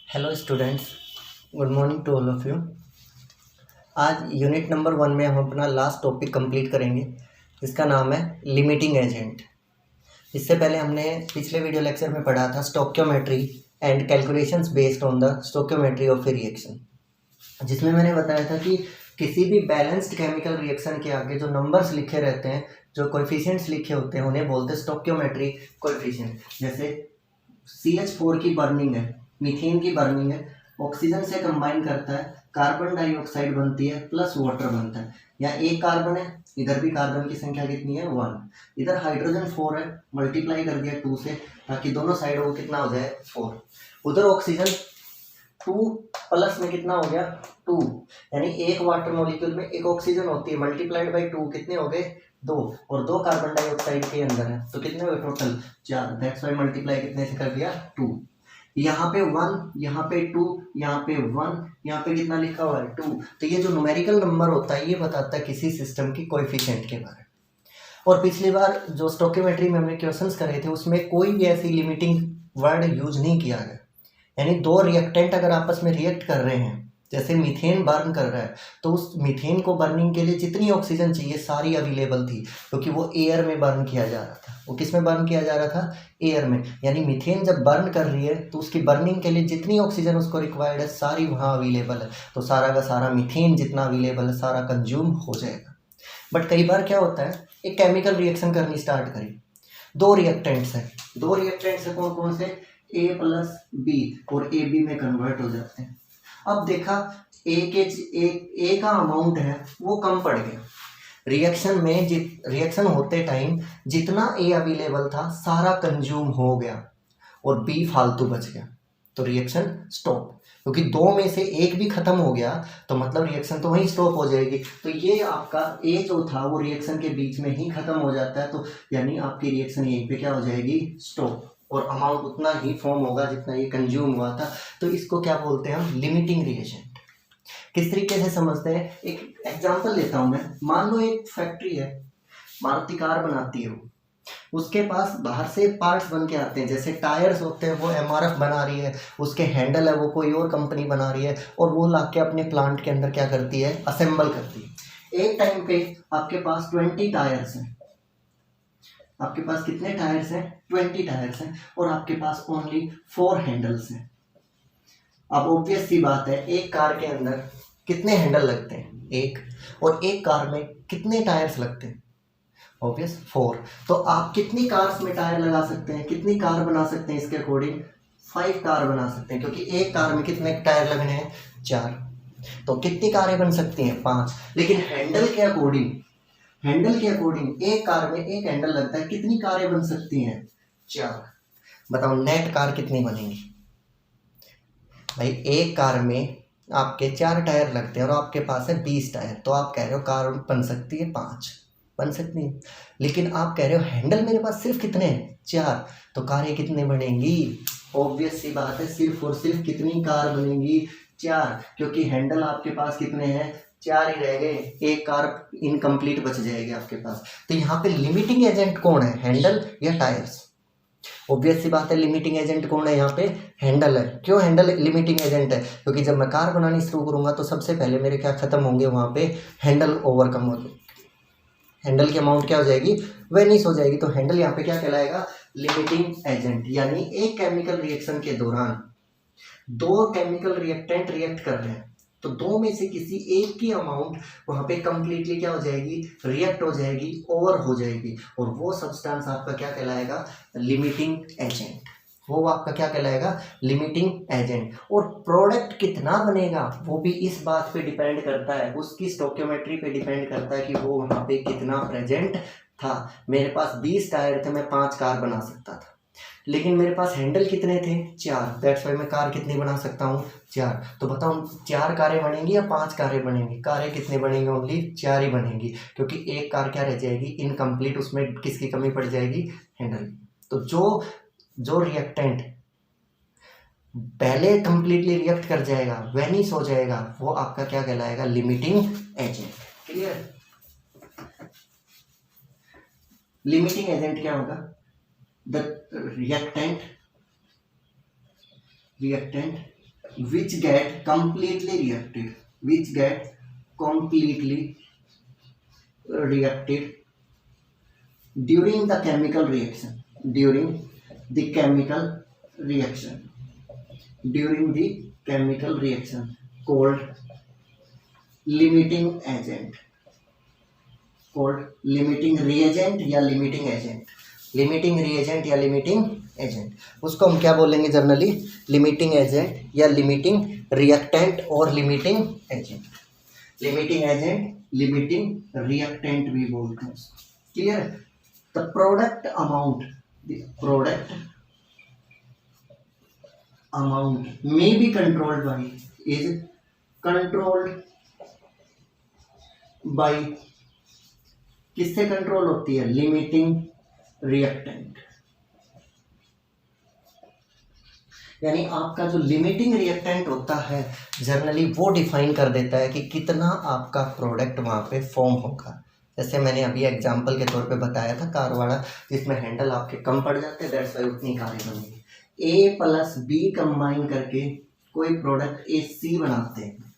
Hello students, good morning to all of you. आज unit number 1 में हम अपना लास्ट टॉपिक कंप्लीट करेंगे जिसका नाम है लिमिटिंग एजेंट। इससे पहले हमने पिछले वीडियो लेक्चर में पढ़ा था stoichiometry and calculations based on the stoichiometry of A reaction, जिसमें मैंने बताया था कि किसी भी बैलेंस्ड केमिकल रिएक्शन के आगे जो नंबर्स लिखे रहते हैं, जो कोएफिशिएंट्स लिखे होते हैं, उन्हें बोलते हैं स्टोक्योमेट्री कोएफिशिएंट। जैसे CH4 की बर्निंग है, मीथेन की बर्निंग है, ऑक्सीजन से कंबाइन करता है, कार्बन डाइऑक्साइड बनती है प्लस वाटर बनता है। या एक कार्बन है, इधर भी कार्बन की संख्या कितनी है 1, इधर हाइड्रोजन 4 है, मल्टीप्लाई कर दिया 2 से ताकि दोनों साइड वो कितना हो जाए 4। उधर ऑक्सीजन 2 प्लस में कितना हो गया 2, यानी एक वाटर मॉलिक्यूल में एक ऑक्सीजन होती है, मल्टीप्लाइड बाई 2 कितने हो गए 2, और 2 कार्बन डाइऑक्साइड के अंदर है तो कितने हुए टोटल 4। दैट्स वाई मल्टीप्लाई कितने से कर दिया 2। यहाँ पे 1, यहाँ पे 2, यहाँ पे 1, यहाँ पे कितना लिखा हुआ है 2। तो ये जो न्यूमेरिकल नंबर होता है ये बताता है किसी सिस्टम की कोएफिशिएंट के बारे में। और पिछली बार जो स्टोक्योमेट्री में हमने क्वेश्चंस करे थे उसमें कोई भी ऐसी लिमिटिंग वर्ड यूज नहीं किया गया। यानी दो रिएक्टेंट अगर आपस में रिएक्ट कर रहे हैं, जैसे मीथेन बर्न कर रहा है तो उस मीथेन को बर्निंग के लिए जितनी ऑक्सीजन चाहिए सारी अवेलेबल थी, क्योंकि वो एयर में बर्न किया जा रहा था। वो किस में बर्न किया जा रहा था? एयर में। यानी मीथेन जब बर्न कर रही है तो उसकी बर्निंग के लिए जितनी ऑक्सीजन उसको रिक्वायर्ड है सारी वहाँ अवेलेबल है, तो सारा का सारा मीथेन जितना अवेलेबल है सारा कंज्यूम हो जाएगा। बट कई बार क्या होता है, एक केमिकल रिएक्शन करनी स्टार्ट करी, दो रिएक्टेंट्स हैं कौन कौन से? A प्लस बी, और ए बी में कन्वर्ट हो जाते हैं। अब देखा ए का अमाउंट है वो कम पड़ गया रिएक्शन में, रिएक्शन होते टाइम जितना ए अवेलेबल था सारा कंज्यूम हो गया और बी फालतू बच गया, तो रिएक्शन स्टॉप। क्योंकि दो में से एक भी खत्म हो गया तो मतलब रिएक्शन तो वहीं स्टॉप हो जाएगी। तो ये आपका ए जो था वो रिएक्शन के बीच में ही खत्म हो जाता है, तो यानी आपकी रिएक्शन यहीं पे क्या हो जाएगी? स्टॉप, और अमाउंट उतना ही फॉर्म होगा जितना ये कंज्यूम हुआ था। तो इसको क्या बोलते हैं हम? Limiting reagent. किस तरीके से समझते हैं? एक एग्जांपल लेता हूं मैं। मान लो एक फैक्ट्री है, मारुति कार बनाती है, उसके पास बाहर से पार्ट्स बन के आते हैं, जैसे टायर्स होते हैं वो MRF बना रही है, उसके हैंडल है वो कोई और कंपनी बना रही है, और वो लाके अपने प्लांट के अंदर क्या करती है? असेंबल करती है। एक टाइम पे आपके पास 20 टायर्स हैं। आपके पास कितने टायर्स हैं? 20 टायर्स हैं, और आपके पास ओनली 4 हैंडल्स हैं। अब ऑब्वियस सी बात है, एक कार के अंदर कितने हैंडल लगते हैं? एक। और एक कार में कितने टायर्स लगते हैं? ऑब्वियस 4। तो आप कितनी कार्स में टायर लगा सकते हैं? कितनी कार बना सकते हैं? इसके अकॉर्डिंग 5 कार बना सकते हैं, क्योंकि एक कार में कितने टायर लगने हैं? 4। तो कितनी कारें बन सकती हैं? 5। लेकिन हैंडल के अकॉर्डिंग एक कार में एक हैंडल लगता है, कितनी कारें बन सकती हैं? 4। बताओ नेट कार कितनी बनेंगी? भाई एक कार में आपके 4 टायर लगते हैं और आपके पास है 20 टायर, तो आप कह रहे हो कार बन सकती है 5, बन सकती है। लेकिन आप कह रहे हो हैंडल मेरे पास सिर्फ कितने हैं? 4, तो कारें कितने बनेंगी? ऑब्वियस सी बात है, सिर्फ और सिर्फ कितनी कार बनेंगी? 4, क्योंकि हैंडल आपके पास कितने हैं? 4 ही रह गए, एक कार इनकम्प्लीट बच जाएगी आपके पास। तो यहाँ पे लिमिटिंग एजेंट कौन है? हैंडल या टायर्स? ऑब्वियस सी बात है, लिमिटिंग एजेंट कौन है यहाँ पे? हैंडल है। क्यों हैंडल लिमिटिंग एजेंट है? क्योंकि जब मैं कार बनानी शुरू करूंगा तो सबसे पहले मेरे क्या खत्म होंगे? वहाँ पे हैंडल ओवरकम होंगे, हैंडल की अमाउंट क्या हो जाएगी? वेनिश हो जाएगी। तो हैंडल यहाँ पे क्या कहलाएगा? Limiting agent. यानी एक केमिकल रिएक्शन के दौरान दो केमिकल रिएक्टेंट रिएक्ट कर रहे हैं, तो दो में से किसी एक की अमाउंट वहां पे कंप्लीटली क्या हो जाएगी? रिएक्ट हो जाएगी, ओवर हो जाएगी, और वो सब्सटेंस आपका क्या कहलाएगा? Limiting agent. वो आपका क्या कहलाएगा? Limiting agent. और प्रोडक्ट कितना बनेगा वो भी इस बात पे डिपेंड करता है, उसकी स्टोक्योमेट्री पे डिपेंड करता है कि वो वहां पे कितना प्रेजेंट था। मेरे पास 20 टायर थे, मैं 5 कार बना सकता था, लेकिन मेरे पास हैंडल कितने थे? 4। दैट्स वाई मैं कार कितनी बना सकता हूँ? 4। तो बताओ 4 कारें बनेंगी या 5 कारें बनेंगी? कारें कितनी बनेंगी? ओनली 4 ही बनेंगी, क्योंकि एक कार क्या रह जाएगी? इनकम्प्लीट। उसमें किसकी कमी पड़ जाएगी? हैंडल। तो जो रिएक्टेंट पहले कंप्लीटली रिएक्ट कर जाएगा, वेनिश हो जाएगा, वो आपका क्या कहलाएगा? Limiting agent. Clear? Limiting agent क्या होगा? The reactant which get completely reacted, which get completely reacted during the chemical reaction, during the chemical reaction, during the chemical reaction called limiting agent, called limiting reagent या limiting agent, limiting reagent या limiting agent, उसको हम क्या बोलेंगे generally, limiting agent या limiting reactant और limiting agent, limiting agent, limiting reactant भी बोलते हैं। Clear? the product amount may be controlled by, is controlled by, किससे कंट्रोल होती है, लिमिटिंग रिएक्टेंट। यानी आपका जो लिमिटिंग रिएक्टेंट होता है जनरली वो डिफाइन कर देता है कि कितना आपका प्रोडक्ट वहाँ पे फॉर्म होगा। जैसे मैंने अभी एग्जांपल के तौर पे बताया था कार वाला, जिसमें हैंडल आपके कम पड़ जाते हैं, दैट्स वाई उतनी कारें बनेंगी। ए प्लस बी कंबाइन करके कोई प्रोडक्ट ए सी बनाते हैं,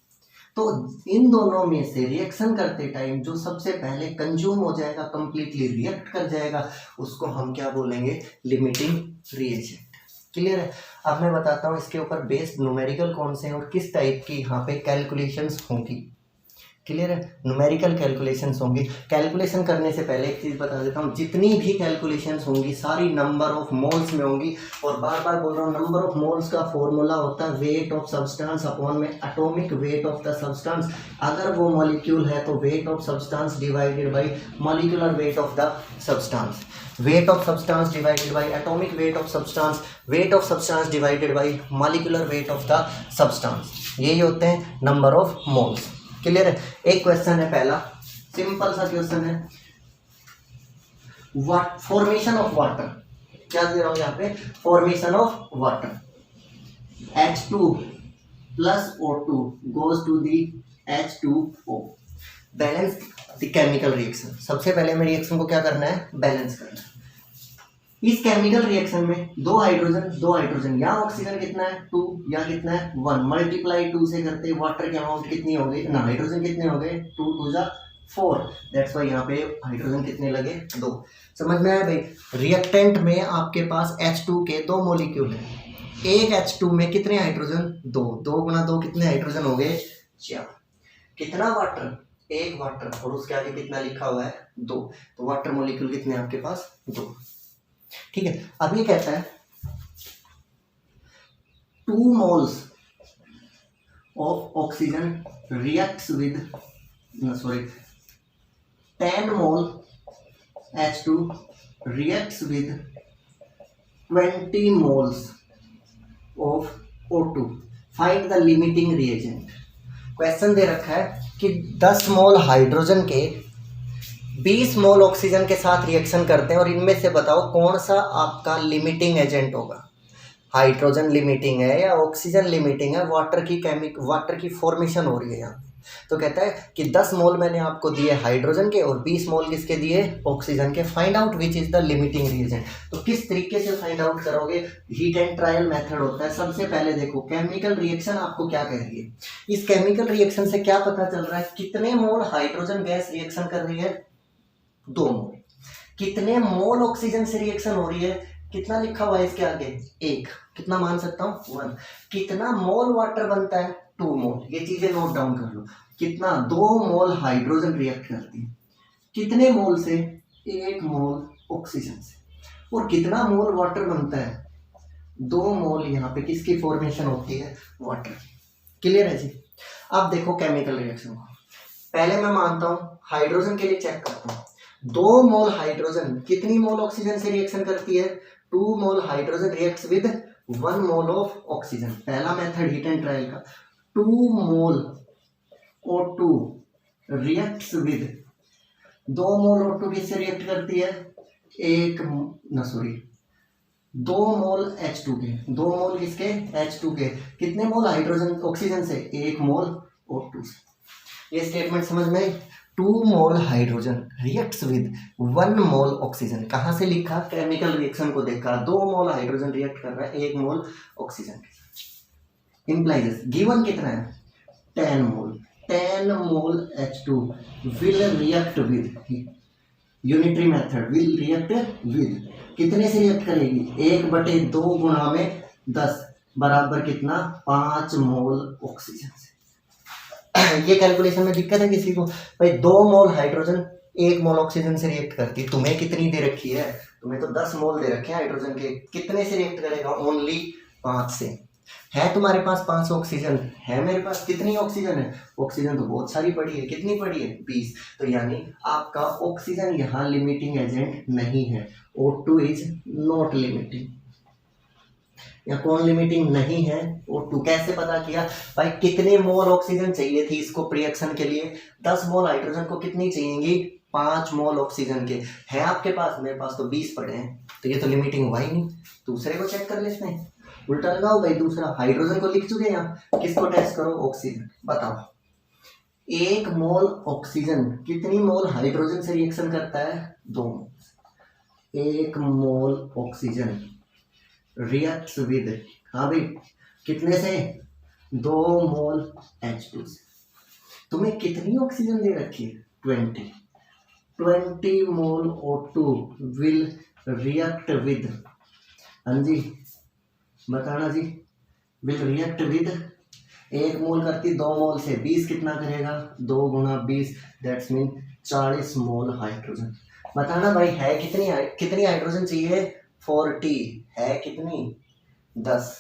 तो इन दोनों में से रिएक्शन करते टाइम जो सबसे पहले कंज्यूम हो जाएगा, कंप्लीटली रिएक्ट कर जाएगा, उसको हम क्या बोलेंगे, लिमिटिंग रिएजेंट। क्लियर है? अब मैं बताता हूँ इसके ऊपर बेस्ड न्यूमेरिकल कौन से हैं और किस टाइप की यहाँ पे कैलकुलेशंस होंगी। क्लियर है? न्यूमेरिकल कैलकुलेशंस होंगी। कैलकुलेशन करने से पहले एक चीज़ बता देता हूँ, जितनी भी कैलकुलेशंस होंगी सारी नंबर ऑफ मोल्स में होंगी। और बार बार बोल रहा हूँ, नंबर ऑफ मोल्स का फॉर्मूला होता है वेट ऑफ सब्सटेंस अपॉन में atomic weight of the substance. अगर वो मॉलिक्यूल है तो weight of substance divided by molecular weight of the substance, weight of substance divided by atomic weight of substance, weight of substance divided by molecular weight of the substance. यही होते हैं number of moles. Clear है? एक question है पहला, simple सा question है, formation of water. क्या दे रहा हूं यहाँ पे, formation of water, H2 plus O2 goes to the H2O, balance the chemical reaction. सबसे पहले हमें रिएक्शन को क्या करना है, बैलेंस करना है। इस केमिकल रिएक्शन में दो हाइड्रोजन या ऑक्सीजन कितना है 2 या कितना है 1, मल्टीप्लाई 2 से करते वाटर की अमाउंट कितनी हो गई ना, हाइड्रोजन कितने हो गए 2 2 जा 4, दैट्स वाई यहाँ पे हाइड्रोजन कितने लगे 2। समझ में आया भाई? रिएक्टेंट में आपके पास H2 के 2 मॉलिक्यूल है, एक H2 में कितने हाइड्रोजन 2, 2 गुना 2 कितने हाइड्रोजन हो गए 4। कितना वाटर, एक वाटर और उसके आगे कितना लिखा हुआ है 2, तो वाटर मॉलिक्यूल कितने आपके पास 2। ठीक है? अब ये कहता है 2 moles of oxygen reacts with 10 mole H2 reacts with 20 moles of O2, find the limiting reagent। Question दे रखा है कि 10 मोल हाइड्रोजन के 20 मोल ऑक्सीजन के साथ रिएक्शन करते हैं और इनमें से बताओ कौन सा आपका लिमिटिंग एजेंट होगा। हाइड्रोजन लिमिटिंग है या ऑक्सीजन लिमिटिंग है, वाटर की फॉर्मेशन हो रही है यहाँ। तो कहता है कि 10 मोल मैंने आपको दिए हाइड्रोजन के और 20 मोल किसके दिए, ऑक्सीजन के। Find out which is the limiting reagent. तो किस तरीके से फाइंड आउट करोगे, हीट एंड ट्रायल मेथड होता है। सबसे पहले देखो केमिकल रिएक्शन आपको क्या कह रही है, इस केमिकल रिएक्शन से क्या पता चल रहा है, कितने मोल हाइड्रोजन गैस रिएक्शन कर रही है 2 मोल, कितने मोल ऑक्सीजन से रिएक्शन हो रही है, कितना लिखा हुआ है इसके आगे 1, कितना मान सकता हूँ 1, कितना मोल वाटर बनता है 2 मोल, ये चीजें नोट डाउन कर लो। कितना 2 मोल हाइड्रोजन रिएक्ट करती है, कितने मोल से 1 मोल ऑक्सीजन से, और कितना मोल वाटर बनता है 2 मोल। यहाँ पे किसकी फॉर्मेशन होती है, वाटर। क्लियर है जी? अब देखो केमिकल रिएक्शन को, पहले मैं मानता हूँ हाइड्रोजन के लिए चेक करता हूँ। 2 मोल हाइड्रोजन कितनी मोल ऑक्सीजन से रिएक्शन करती है, 2 mole hydrogen reacts with 1 mole of oxygen. पहला मेथड हीट एंड ट्रायल का, 2 मोल O2 reacts with 2 mole O2 किससे रिएक्ट करती है, 2 मोल H2 के, 2 मोल किसके H2 के, कितने मोल हाइड्रोजन ऑक्सीजन से 1 मोल O2 से। ये स्टेटमेंट समझ में आई? 2 mole hydrogen reacts with 1 mole oxygen. कहाँ से लिखा, केमिकल रिएक्शन को देखा, 2 मोल हाइड्रोजन रिएक्ट कर रहा है 1 मोल ऑक्सीजन के साथ। implies गिवन कितना है 10 मोल, 10 मोल H2 will react with unitary method will react with कितने से रिएक्ट करेगी 1/2 गुणा में 10 बराबर कितना 5 मोल ऑक्सीजन से। ये कैलकुलेशन में दिक्कत है किसी को भाई 2 मोल हाइड्रोजन 1 मोल ऑक्सीजन से रिएक्ट करती, तुम्हें कितनी दे रखी है, तुम्हें तो 10 मोल दे रखे हैं हाइड्रोजन के, कितने से रिएक्ट करेगा ओनली 5 से। है तुम्हारे पास 5 ऑक्सीजन, है मेरे पास कितनी ऑक्सीजन है, ऑक्सीजन तो बहुत सारी पड़ी है, कितनी पड़ी है 20, तो यानी आपका ऑक्सीजन यहाँ लिमिटिंग एजेंट नहीं है, O2 इज नॉट लिमिटिंग। या कौन लिमिटिंग नहीं है O2। कैसे पता किया भाई कितने मोल ऑक्सीजन चाहिए थी इसको रिएक्शन के लिए, 10 मोल हाइड्रोजन को कितनी चाहिएगी 5 मोल ऑक्सीजन के, है आपके पास, मेरे पास तो 20 पड़े हैं, तो ये तो लिमिटिंग हुआ ही नहीं। दूसरे को चेक कर ले, इसमें उल्टा लगाओ भाई, दूसरा हाइड्रोजन को लिख चुके यहाँ, किसको टेस्ट करो ऑक्सीजन, बताओ 1 मोल ऑक्सीजन कितनी मोल हाइड्रोजन से रिएक्शन करता है 2 मोल। 1 मोल ऑक्सीजन रिएक्ट्स विद, हाँ भाई कितने से 2 मोल H2 से। तुम्हें कितनी ऑक्सीजन दे रखी है 20 मोल O2 विल रिएक्ट विद, हाँ जी बताना जी, विल रिएक्ट विद 1 मोल करती 2 मोल से 20 कितना करेगा 2 गुणा 20 दैट्स मीन 40 मोल हाइड्रोजन। बताना भाई है कितनी हाइड्रोजन चाहिए 40, है कितनी 10,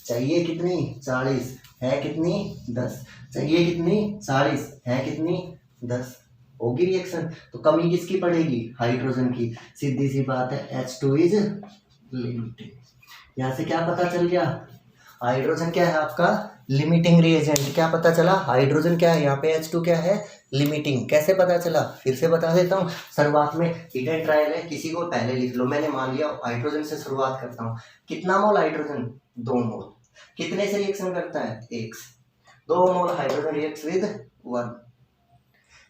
चाहिए कितनी 40, है कितनी 10, चाहिए कितनी 40, है कितनी 10, होगी रिएक्शन, तो कमी किसकी पड़ेगी हाइड्रोजन की, सीधी सी बात है H2 इज लिमिटिंग। यहाँ से क्या पता चल गया हाइड्रोजन क्या है आपका लिमिटिंग रिएजेंट, क्या पता चला हाइड्रोजन क्या है यहाँ पे H2 क्या है लिमिटिंग। कैसे पता चला फिर से बता देता हूँ, शुरुआत में हिट एंड ट्रायल है, किसी को पहले लिख लो, मैंने मान लिया हाइड्रोजन से शुरुआत करता हूँ। कितना मोल हाइड्रोजन 2 मोल, कितने से रिएक्शन करता है 1 से, 2 मोल हाइड्रोजन रिएक्ट्स विद 1,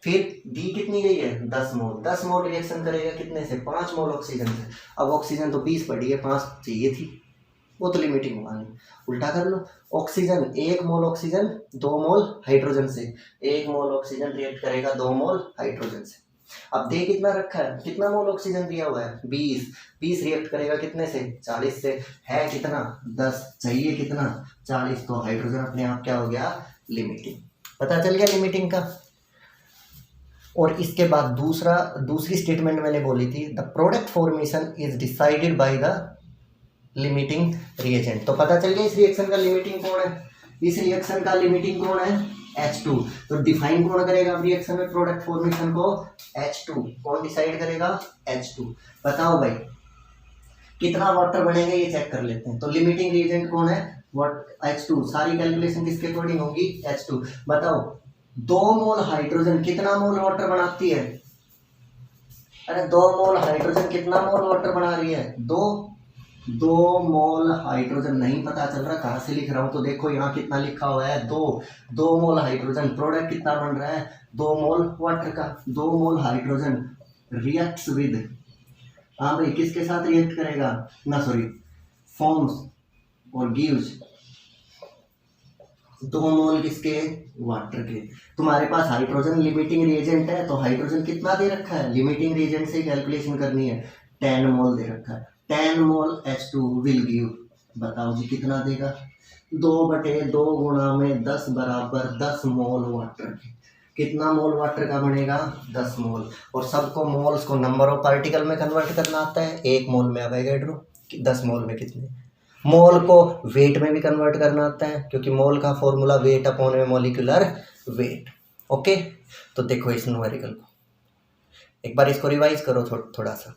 फिर डी कितनी गई है 10 मोल, 10 मोल रिएक्शन करेगा कितने से 5 मोल ऑक्सीजन से। अब ऑक्सीजन तो 20 पड़ी है 5 चाहिए थी, वो तो लिमिटिंग हुआ नहीं, उल्टा कर लो oxygen 1 mole oxygen 2 mole hydrogen से, 1 मोल ऑक्सीजन रिएक्ट करेगा 2 मोल हाइड्रोजन से। अब दे कितना रखा है, कितना मोल ऑक्सीजन दिया हुआ है 20 रिएक्ट करेगा कितने से 40 से, है कितना 10, चाहिए कितना 40, तो हाइड्रोजन अपने आप क्या हो गया लिमिटिंग। पता चल गया लिमिटिंग का। और इसके बाद दूसरी स्टेटमेंट मैंने बोली थी the product formation is decided by the limiting reagent. तो पता चल गया इस रिएक्शन का लिमिटिंग कौन है, इस रिएक्शन का लिमिटिंग कौन है H2। तो डिफाइन कौन करेगा रिएक्शन में प्रोडक्ट फॉर्मेशन को H2, कौन डिसाइड करेगा H2। बताओ भाई कितना वाटर बनेगा ये चेक कर लेते हैं। तो लिमिटिंग रिएजेंट कौन है H2, सारी कैलकुलेशन किसके अकॉर्डिंग होगी H2। बताओ 2 मोल हाइड्रोजन कितना मोल वाटर बनाती है, अरे 2 मोल हाइड्रोजन कितना मोल वाटर बना रही है 2 मोल हाइड्रोजन, नहीं पता चल रहा कहाँ से लिख रहा हूँ, तो देखो यहाँ कितना लिखा हुआ है 2 मोल हाइड्रोजन, प्रोडक्ट कितना बन रहा है 2 मोल वाटर का, 2 मोल हाइड्रोजन रिएक्ट्स विद, हाँ भाई किसके साथ रिएक्ट करेगा ना सॉरी फॉर्म्स और गिव्स 2 मोल किसके वाटर के। तुम्हारे पास हाइड्रोजन लिमिटिंग रिएजेंट है, तो हाइड्रोजन कितना दे रखा है लिमिटिंग रिएजेंट से कैलकुलेशन करनी है 10 मोल दे रखा है, 10 मोल H2 विल गिव, बताओ जी कितना देगा 2/2 गुणा में 10 बराबर 10 मोल वाटर के। कितना मोल वाटर का बनेगा 10 मोल, और सबको मोल्स को नंबर ऑफ पार्टिकल में कन्वर्ट करना आता है, 1 मोल में अवोगाड्रो, 10 मोल में कितने, मोल को वेट में भी कन्वर्ट करना आता है क्योंकि मोल का formula weight upon molecular weight. Okay, तो देखो इस न्यूमेरिकल को एक बार इसको रिवाइज करो थोड़ा सा।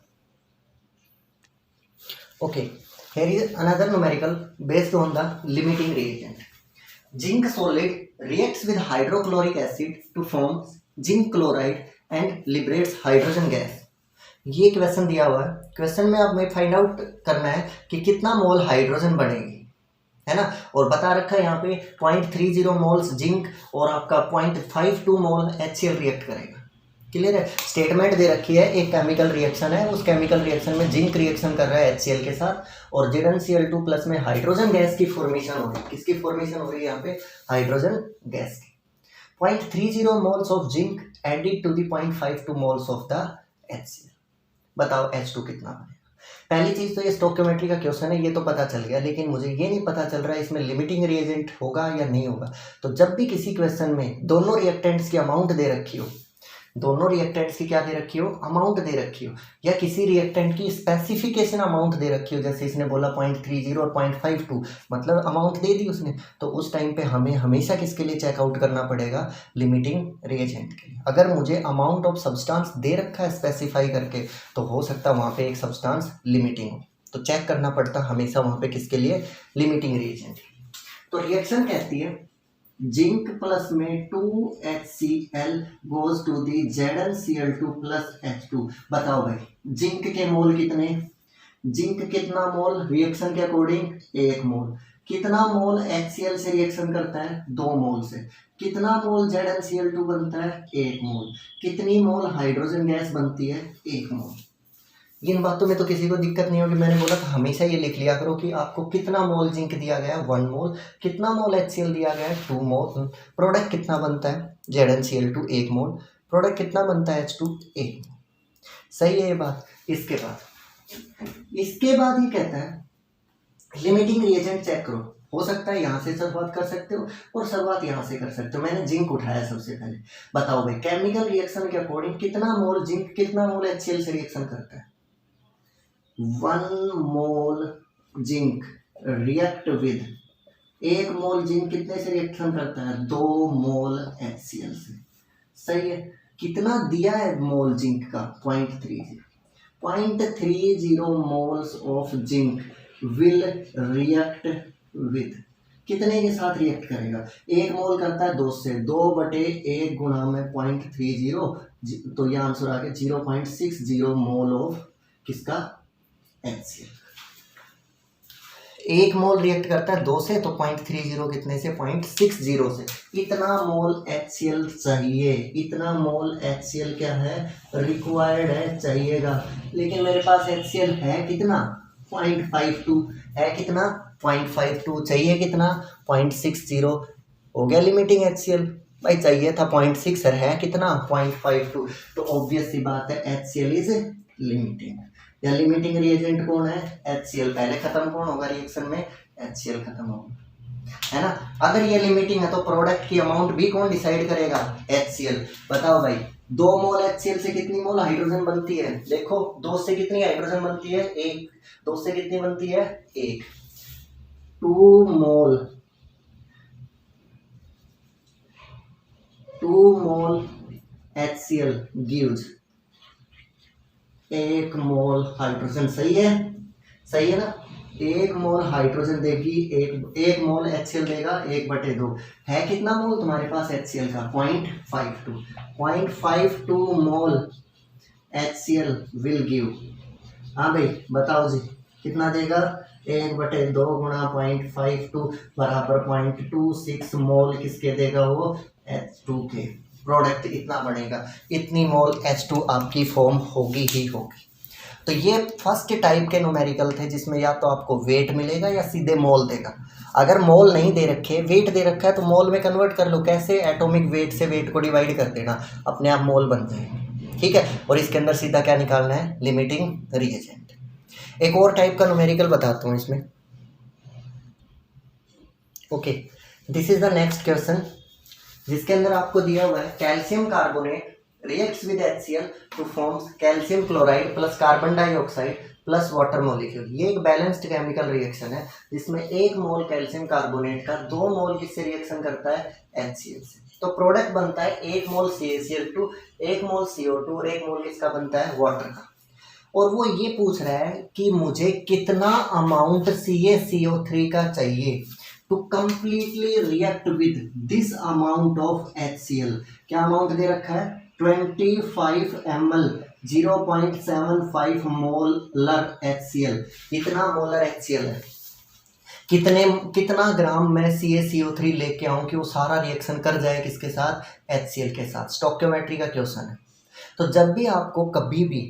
Okay, here is another numerical based on the limiting reagent. Zinc solid reacts with hydrochloric acid to form zinc chloride and liberates hydrogen gas. ये क्वेश्चन दिया हुआ है, क्वेश्चन में अब मैं फाइंड आउट करना है कि कितना मोल हाइड्रोजन बनेगी, है ना, और बता रखा है यहाँ पे 0.30 मोल्स जिंक और आपका 0.52 मोल HCl रिएक्ट करेगा। क्लियर है। स्टेटमेंट दे रखी है, एक केमिकल रिएक्शन है, उस केमिकल रिएक्शन में जिंक रिएक्शन कर रहा है HCl के साथ और ZnCl2 प्लस में हाइड्रोजन गैस की फॉर्मेशन हो रही है। किसकी फॉर्मेशन हो रही है यहाँ पे? हाइड्रोजन गैस की। 0.30 moles of zinc added to the 0.52 moles of the HCl। बताओ H2 कितना बनेगा? पहली चीज तो ये स्टोइकियोमेट्री का क्वेश्चन है, ये तो पता चल गया, लेकिन मुझे ये नहीं पता चल रहा है इसमें लिमिटिंग रिएजेंट होगा या नहीं होगा। तो जब भी किसी क्वेश्चन में दोनों रिएक्टेंट्स की अमाउंट दे रखी हो, दोनों रिएक्टेंट्स की क्या दे रखी हो? अमाउंट दे रखी हो, या किसी रिएक्टेंट की स्पेसिफिकेशन अमाउंट दे रखी हो, जैसे इसने बोला 0.30 और 0.52, मतलब अमाउंट दे दी उसने, तो उस टाइम पे हमें हमेशा किसके लिए चेकआउट करना पड़ेगा? लिमिटिंग रिएजेंट के लिए। अगर मुझे अमाउंट ऑफ सब्सटेंस दे रखा है स्पेसिफाई करके, तो हो सकता है वहाँ पे एक सब्सटेंस लिमिटिंग हो, तो चेक करना पड़ता हमेशा वहाँ पे किसके लिए? Limiting reagent. तो रिएक्शन कहती है जिंक प्लस में 2HCl goes to the ZnCl2 plus H2। बताओ भाई जिंक के मोल कितने? जिंक कितना मोल रिएक्शन के अकॉर्डिंग? 1 मोल। कितना मोल HCl से रिएक्शन करता है? 2 मोल से। कितना मोल ZnCl2 बनता है? 1 मोल। कितनी मोल हाइड्रोजन गैस बनती है? 1 मोल। इन बातों में तो किसी को दिक्कत नहीं होगी। मैंने बोला था हमेशा ये लिख लिया करो कि आपको कितना मोल जिंक दिया गया है? 1 मोल। कितना मोल HCl दिया गया है? 2 मोल। प्रोडक्ट कितना बनता है? ZnCl2 1 मोल। प्रोडक्ट कितना बनता है? H2 1 मोल। सही है ये बात। इसके बाद ही कहता है लिमिटिंग रिएजेंट चेक करो। हो सकता है यहाँ से शुरुआत कर सकते हो और शुरुआत यहाँ से कर सकते हो। मैंने जिंक उठाया सबसे पहले। बताओ भाई केमिकल रिएक्शन के अकॉर्डिंग कितना मोल जिंक कितना मोल HCl से रिएक्शन करता है? 1 mole zinc react with 1 mole zinc कितने से रिएक्शन करता है? 2 मोल HCl से। सही है। कितना दिया है मोल जिंक का? 0.30। 0.30 moles of zinc will react with कितने के साथ रिएक्ट करेगा? 1 मोल करता है 2 से, 2/1 गुणा में 0.30, तो यह आंसर आ गया 0.60 मोल ऑफ किसका? HCl। 1 मोल रिएक्ट करता है 2 से, तो 0.30 कितने से? 0.60 से। इतना मोल HCl चाहिए, इतना मोल HCl क्या है? रिक्वायर्ड है, चाहिएगा। लेकिन मेरे पास HCl है कितना? 0.52 है। कितना? 0.52। चाहिए कितना? 0.60। हो गया लिमिटिंग HCl। भाई चाहिए था 0.6 है कितना? 0.52। तो ऑब्वियस सी बात है HCl इज लिमिटिंग। या लिमिटिंग रिएजेंट कौन है? HCl। पहले खत्म कौन होगा रिएक्शन में? HCl खत्म होगा, है ना। अगर ये लिमिटिंग है तो प्रोडक्ट की अमाउंट भी कौन डिसाइड करेगा? HCl। बताओ भाई 2 मोल HCl से कितनी मोल हाइड्रोजन बनती है? देखो 2 से कितनी हाइड्रोजन बनती है? 1। 2 से कितनी बनती है? 1। 2 मोल HCl gives 1 मोल हाइड्रोजन। सही है, सही है ना। 1 मोल हाइड्रोजन देगी, 1 मोल HCl देगा 1/2। है कितना मोल तुम्हारे पास HCl का? 0.52। 0.52 मोल HCl विल गिव। हाँ भाई बताओ जी कितना देगा? 1/2 गुणा 0.52 बराबर 0.26 मोल किसके देगा? वो H2 के। प्रोडक्ट इतना बनेगा, इतनी मोल H2 आपकी फॉर्म होगी ही होगी। तो ये फर्स्ट टाइप के न्यूमेरिकल थे जिसमें या तो आपको वेट मिलेगा या सीधे मोल देगा। अगर मोल नहीं दे रखे, वेट दे रखा है, तो मोल में कन्वर्ट कर लो। कैसे? एटॉमिक वेट से वेट को डिवाइड कर देना, अपने आप मोल बनते हैं। ठीक है। और इसके अंदर सीधा क्या निकालना है? Limiting reagent. एक और टाइप का न्यूमेरिकल बताता हूँ इसमें। Okay, this is the next question, जिसके अंदर आपको दिया हुआ है calcium carbonate reacts with HCl two forms calcium chloride plus carbon dioxide plus water molecule. ये एक बैलेंस्ड केमिकल रिएक्शन है जिसमें 1 मोल कैल्शियम कार्बोनेट का 2 मोल किससे रिएक्शन करता है? HCl से। तो प्रोडक्ट बनता है 1 मोल CaCl2, 1 मोल CO2 और 1 मोल किसका बनता है? वाटर का। और वो ये पूछ रहा है कि मुझे कितना अमाउंट CaCO3 का चाहिए to completely react with this amount of HCl। क्या अमाउंट दे रखा है? 25 ml 0.75 मोलर HCl। इतना मोलर HCl है। कितना ग्राम मैं CaCO3 लेके आऊं कि वो सारा रिएक्शन कर जाए किसके साथ? HCl के साथ। स्टोइकियोमेट्री का क्वेश्चन है। तो जब भी आपको कभी भी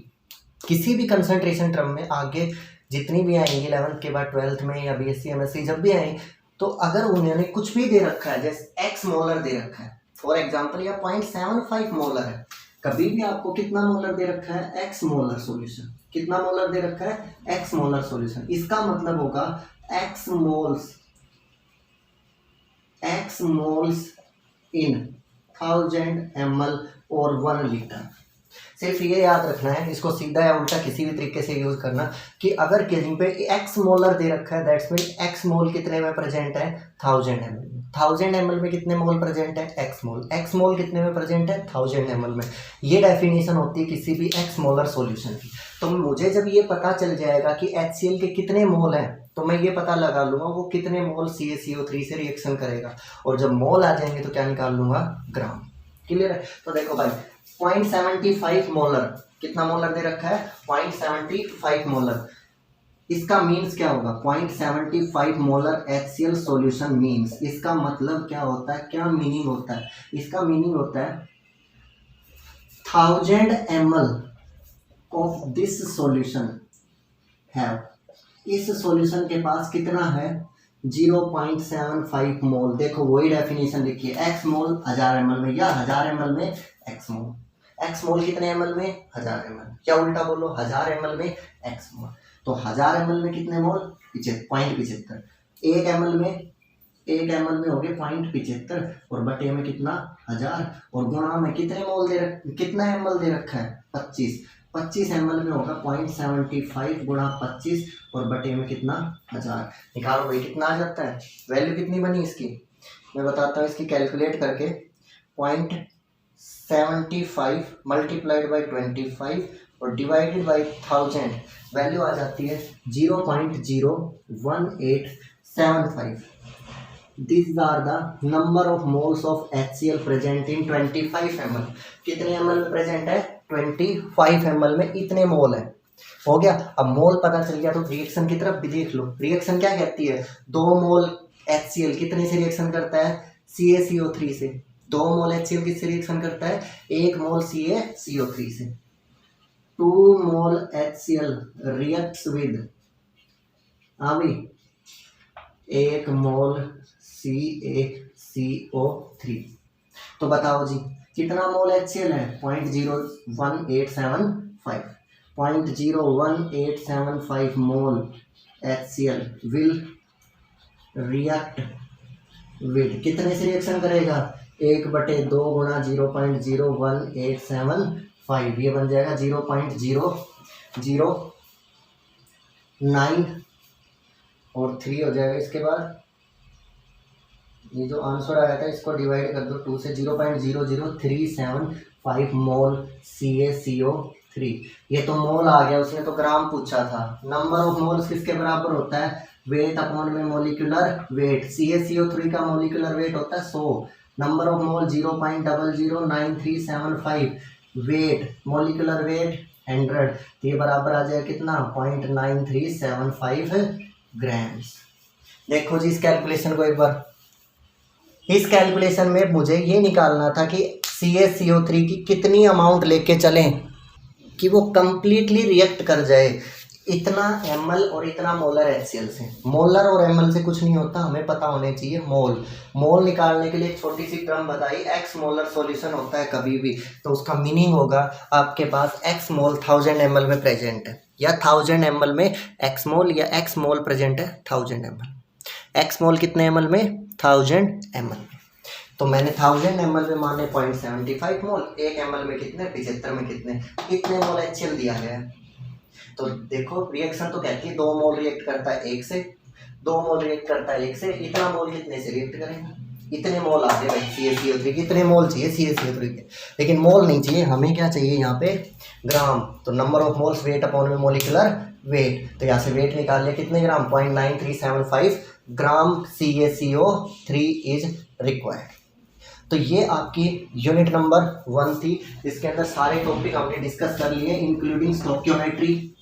किसी भी कंसंट्रेशन टर्म में आगे जितनी भी आएंगी 11th के बाद 12th में या बीएससी एमएससी जब भी आएंगी, तो अगर उन्होंने कुछ भी दे रखा है, जैसे एक्स मोलर दे रखा है फॉर एग्जांपल, या 0.75 मोलर है, कभी भी आपको कितना मोलर दे रखा है, एक्स मोलर सॉल्यूशन, कितना मोलर दे रखा है, एक्स मोलर सॉल्यूशन, इसका मतलब होगा एक्स मोल्स इन 1000 ml और 1 लीटर। सिर्फ ये याद रखना है, इसको सीधा या उल्टा किसी भी तरीके से यूज करना कि अगर कहीं पे एक्स मोलर दे रखा है, दैट्स मीन एक्स मोल कितने में प्रेजेंट है, 1000 ml में। 1000 ml में कितने मोल प्रेजेंट है, एक्स मोल कितने में प्रेजेंट है, 1000 ml में। ये डेफिनेशन होती है किसी भी एक्स मोलर सॉल्यूशन की। तो मुझे जब ये पता चल जाएगा कि HCl के कितने मोल हैं, तो मैं ये पता लगा लूंगा वो कितने मोल CaCO3 से रिएक्शन करेगा, और जब मोल आ जाएंगे तो क्या निकाल लूंगा, ग्राम। क्लियर है? तो देखो भाई 0.75 मोलर, कितना मोलर दे रखा है, 0.75 मोलर, इसका मीन्स क्या होगा, 0.75 मोलर HCl सॉल्यूशन मीन्स, इसका मतलब क्या होता है, क्या मीनिंग होता है, इसका मीनिंग होता है 1000 ml ऑफ दिस सॉल्यूशन है, इस सॉल्यूशन के पास कितना है, 0.75 मोल। देखो वही डेफिनेशन लिखिए, एक्स मोल 1000 ml में, या 1000 ml में एक्स मोल। एक्स मोल कितने ml में, 1000 ml, या उल्टा बोलो 1000 ml में एक्स मोल। तो 1000 ml में कितने मोल, 0.75, 1 ml में हो गए 0.75, और बटे में कितना, 1000, और गुणा में कितने मोल कितना ml दे रखा है, 25 ml में होगा 0.75 गुणा 25, और बटे में कितना, 1000। निकालो भाई कितना आ जाता है, वैल्यू कितनी बनी इसकी, मैं बताता हूँ इसकी कैलकुलेट करके। 0.75 मल्टीप्लाइड बाई 25 और डिवाइडेड बाई 1000, वैल्यू आ जाती है 0.01875। These are the number of moles of HCl present in 25 ml। कितने ml में प्रेजेंट है, 25 ml में इतने मोल है। हो गया, अब मोल पता चल गया तो रिएक्शन की तरफ भी देख लो। रिएक्शन क्या कहती है, 2 मोल HCl कितने से रिएक्शन करता है, CaCO3 से। 2 मोल HCl किससे रिएक्शन करता है, 1 मोल CaCO3 से। 2 मोल HCl रिएक्ट्स विद अभी 1 मोल CaCO3। तो बताओ जी कितना मोल HCl है, 0.01875। 0.01875 मोल HCl विल रिएक्ट विद, कितने से रिएक्शन करेगा, 1/2 गुणा 0.01875, ये बन जाएगा 0.009 और 3 हो जाएगा। इसके बाद ये जो आंसर आया था इसको डिवाइड कर दो 2 से, 0.00375 मोल CaCO3। ये तो मोल आ गया, उसने तो ग्राम पूछा था। नंबर ऑफ मोल्स किसके बराबर होता है, वेट अपॉन में मोलिकुलर वेट। CaCO3 का मोलिकुलर वेट होता है 100, number of mole 0.009375, weight molecular weight 100, तो ये बराबर आ जाएगा कितना, 0.9375 ग्राम्स। देखो जी इस कैलकुलेशन को एक बार, इस कैलकुलेशन में मुझे ये निकालना था कि CaCO3 की कितनी अमाउंट लेके चलें कि वो कंप्लीटली रिएक्ट कर जाए इतना ml और इतना मोलर HCl से। मोलर और ml से कुछ नहीं होता, हमें पता होने चाहिए मोल निकालने के लिए एक छोटी सी टर्म बताई, एक्स मोलर सॉल्यूशन होता है कभी भी, तो उसका मीनिंग होगा आपके पास एक्स मोल 1000 ml में प्रेजेंट है, या 1000 ml में एक्स मोल, या एक्स मोल प्रेजेंट है 1000 ml। एक्स मोल कितने ml में, 1000 ml में। तो मैंने 1000 ml में माने 0.75 मोल, 1 ml में कितने, 75 में कितने, इतने मोल HCl दिया गया है। तो देखो रिएक्शन तो कहती है 2 मोल रिएक्ट करता है 1 से, 2 मोल रिएक्ट करता है 1 से, इतना मोल कितने से रिएक्ट करेगा, इतने मोल आते हैं भाई CaCO3 के, इतने मोल चाहिए CaCO3 के, लेकिन मोल नहीं चाहिए, हमें क्या चाहिए यहाँ पे, ग्राम। तो number of moles wait upon में मोलिकुलर वेट, तो यहाँ से वेट निकाल लिया कितने ग्राम, 0.9375 ग्राम CaCO3 इज रिक्वायर्ड। तो ये आपकी यूनिट नंबर 1 थी, इसके अंदर सारे टॉपिक हमने डिस्कस कर लिए इंक्लूडिंग स्टोकियोमेट्री,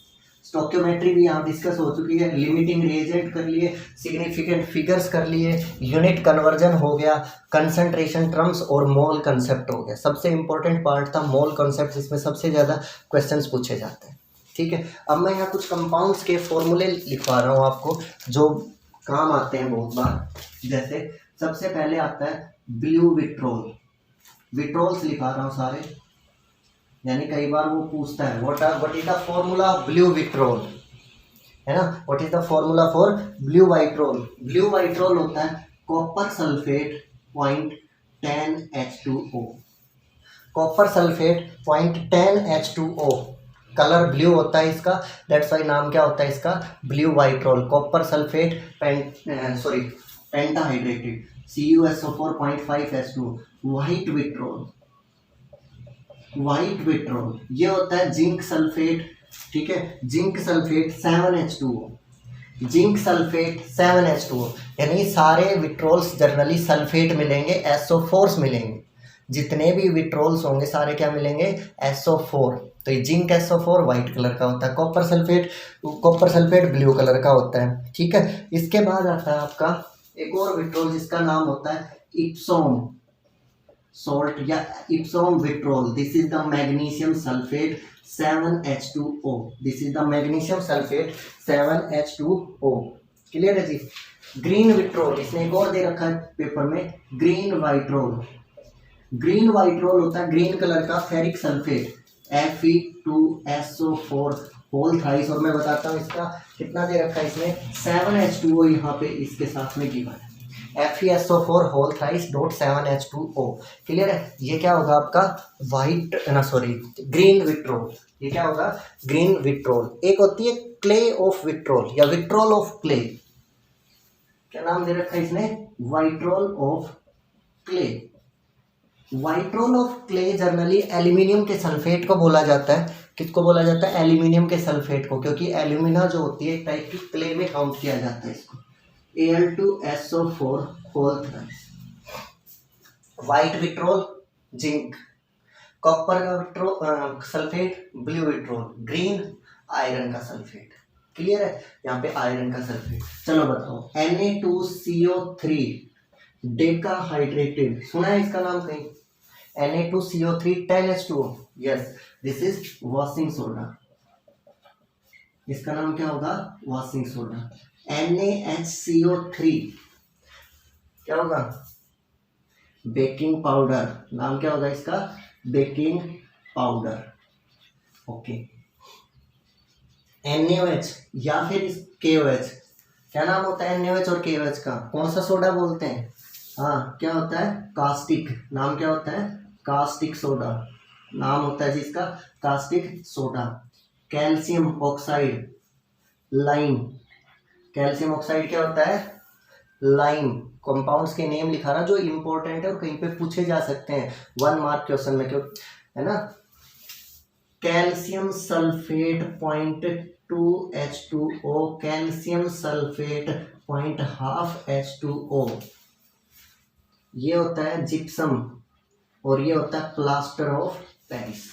स्टोक्योमेट्री भी यहाँ डिस्कस हो चुकी है, लिमिटिंग रिएजेंट कर लिए, सिग्निफिकेंट फिगर्स कर लिए, यूनिट कन्वर्जन हो गया, कंसंट्रेशन टर्म्स और मोल कंसेप्ट हो गया। सबसे इंपॉर्टेंट पार्ट था मोल कंसेप्ट, इसमें सबसे ज़्यादा क्वेश्चंस पूछे जाते हैं। ठीक है, अब मैं यहाँ कुछ कंपाउंड्स के फॉर्मूले लिखवा रहा हूँ आपको जो काम आते हैं बहुत बार। जैसे सबसे पहले आता है ब्लू विट्रोल, विट्रोल्स लिखा रहा हूँ सारे, यानी कई बार वो पूछता है what is the formula of blue vitriol, है ना, what is the formula for blue vitriol. Blue vitriol होता है copper sulphate 0.10H2O, copper sulphate 0.10H2O, colour blue होता है इसका, दैट्स वाई नाम क्या होता है इसका, blue vitriol. Copper sulphate pentahydrated CuSO4 0.5H2O, white vitriol, white vitriol ये होता है जिंक सल्फेट, ठीक है, zinc sulphate 7H2O, zinc sulphate 7H2O, यानी सारे विट्रोल्स जनरली सल्फेट मिलेंगे, SO4s मिलेंगे, जितने भी विट्रोल्स होंगे सारे क्या मिलेंगे, SO4। तो ये जिंक SO4 वाइट कलर का होता है, कॉपर सल्फेट ब्लू कलर का होता है। ठीक है, इसके बाद आता है आपका एक और विट्रोल जिसका नाम होता है इप्सोम सॉल्ट या Epsom vitriol. This is the magnesium sulphate 7H2O, this is the magnesium sulphate 7H2O। Clear है जी। ग्रीन विट्रोल, इसने एक और दे रखा है पेपर में, ग्रीन वाइट्रोल। ग्रीन वाइट्रोल होता है ग्रीन कलर का ferric sulphate Fe2SO4 whole thrice, और मैं बताता हूँ इसका कितना दे रखा है इसमें, 7H2O यहाँ पे इसके साथ में गिवन है, FeSO4 whole thrice dot 7H2O। Clear है, ये क्या होगा आपका ग्रीन विट्रोल, ये क्या होगा ग्रीन विट्रोल। एक होती है क्ले ऑफ विट्रोल या विट्रोल ऑफ क्ले, क्या नाम दे रखा है इसने, vitriol of clay. Vitriol of clay generally aluminium के सल्फेट को बोला जाता है, किसको बोला जाता है, एल्यूमिनियम के सल्फेट को, क्योंकि एल्यूमिना जो होती है एक टाइप की क्ले में काउंट किया जाता है इसको, Al2SO4 whole thrice. White vitriol zinc, copper का vitriol sulphate blue vitriol, green iron का सल्फेट। क्लियर है, यहाँ पे आयरन का सल्फेट। चलो बताओ Na2CO3 डेकाहाइड्रेटेड, सुना है इसका नाम कहीं, Na2CO3 10H2O, yes, this is washing soda, इसका नाम क्या होगा, वॉशिंग सोडा। NaHCO3 क्या होगा, बेकिंग पाउडर, नाम क्या होगा इसका, बेकिंग पाउडर। ओके, NaOH या फिर KOH, क्या नाम होता है NaOH और KOH का, कौन सा सोडा बोलते हैं, हाँ क्या होता है, कास्टिक, नाम क्या होता है, कास्टिक सोडा, नाम होता है जिसका caustic soda. Calcium oxide lime, calcium oxide क्या होता है, लाइम। कंपाउंड्स के नेम लिखा रहा जो इंपॉर्टेंट है और कहीं पे पूछे जा सकते हैं 1 मार्क क्वेश्चन में, क्यों है ना। Calcium sulphate 0.2H2O, calcium sulphate 0.5H2O, ये होता है जिप्सम और ये होता है प्लास्टर ऑफ पेरिस।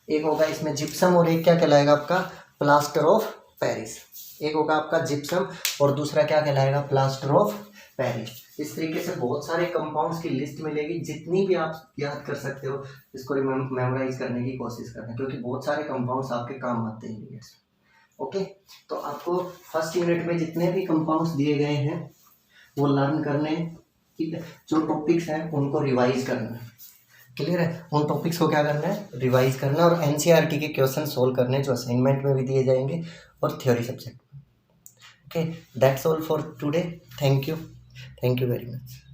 एक होगा इसमें जिप्सम और एक क्या कहलाएगा आपका, प्लास्टर ऑफ पेरिस। एक होगा आपका जिप्सम और दूसरा क्या कहलाएगा, प्लास्टर ऑफ पेरिस। इस तरीके से बहुत सारे कंपाउंड्स की लिस्ट मिलेगी, जितनी भी आप याद कर सकते हो इसको मेमोराइज करने की कोशिश करना, क्योंकि बहुत सारे कंपाउंड्स आपके काम आते हैं। ओके, तो आपको फर्स्ट यूनिट में जितने भी कंपाउंड्स दिए गए हैं वो लर्न करने, ठीक है, जो टॉपिक्स हैं उनको रिवाइज करना है। क्लियर है, उन टॉपिक्स को क्या करना है, रिवाइज करना, और NCERT के क्वेश्चन सोल्व करने जो असाइनमेंट में भी दिए जाएंगे और थ्योरी सब्जेक्ट में। Okay, that's all for today, thank you very much.